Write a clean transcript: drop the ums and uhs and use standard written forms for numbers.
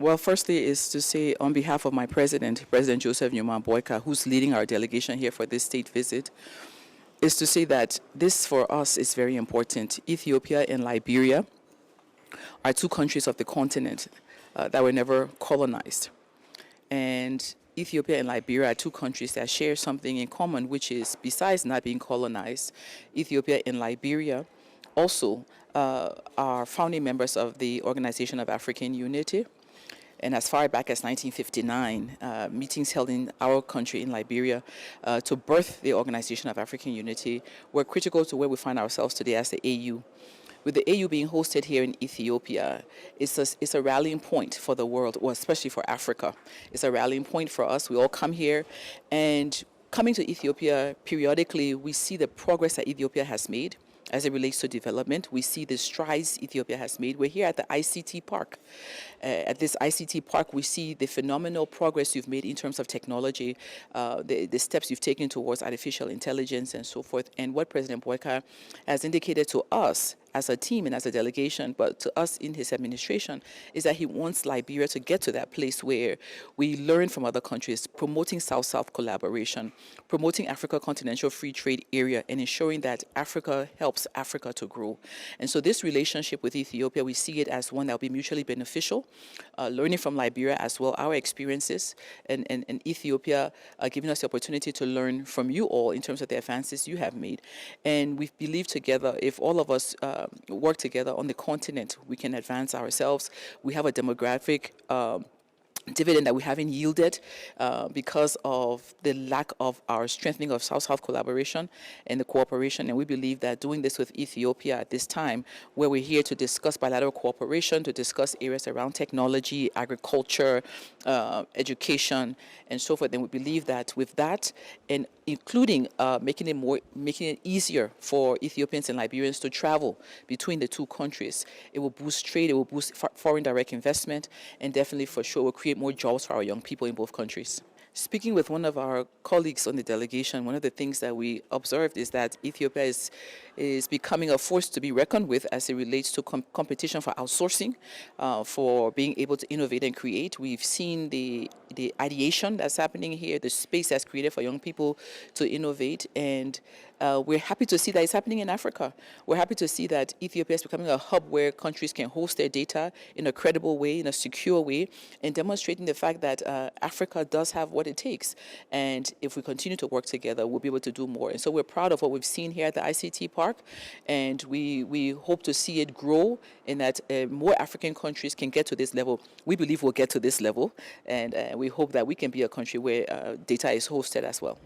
Well, firstly is to say on behalf of my president, President Joseph Newman Boyka, who's leading our delegation here for this state visit, is to say that this for us is very important. Ethiopia and Liberia are two countries of the continent that were never colonized. And Ethiopia and Liberia are two countries that share something in common, which is, besides not being colonized, Ethiopia and Liberia also are founding members of the Organization of African Unity. And as far back as 1959, meetings held in our country in Liberia to birth the Organization of African Unity were critical to where we find ourselves today as the AU. With the AU being hosted here in Ethiopia, it's a rallying point for the world, or especially for Africa. It's a rallying point for us. We all come here, and coming to Ethiopia periodically, we see the progress that Ethiopia has made as it relates to development. We see the strides Ethiopia has made. We're here at the ICT Park. At this ICT Park, we see the phenomenal progress you've made in terms of technology, the steps you've taken towards artificial intelligence and so forth. And what President Boyka has indicated to us as a team and as a delegation, but to us in his administration, is that he wants Liberia to get to that place where we learn from other countries, promoting South-South collaboration, promoting Africa Continental Free Trade Area, and ensuring that Africa helps Africa to grow. And so this relationship with Ethiopia, we see it as one that will be mutually beneficial, learning from Liberia as well, our experiences, and Ethiopia giving us the opportunity to learn from you all in terms of the advances you have made. And we believe together, if all of us work together on the continent, we can advance ourselves. We have a demographic dividend that we haven't yielded because of the lack of our strengthening of South-South collaboration and the cooperation. And we believe that doing this with Ethiopia at this time, where we're here to discuss bilateral cooperation, to discuss areas around technology, agriculture, education, and so forth, then we believe that with that, and including making it easier for Ethiopians and Liberians to travel between the two countries, it will boost trade, it will boost foreign direct investment, and definitely for sure will create more jobs for our young people in both countries. Speaking with one of our colleagues on the delegation, one of the things that we observed is that Ethiopia is becoming a force to be reckoned with as it relates to competition for outsourcing, for being able to innovate and create. We've seen the ideation that's happening here, the space that's created for young people to innovate, and we're happy to see that it's happening in Africa. We're happy to see that Ethiopia is becoming a hub where countries can host their data in a credible way, in a secure way, and demonstrating the fact that Africa does have what it takes. And if we continue to work together, we'll be able to do more. And so we're proud of what we've seen here at the ICT Park, and we hope to see it grow and that more African countries can get to this level. We believe we'll get to this level, and we hope that we can be a country where data is hosted as well.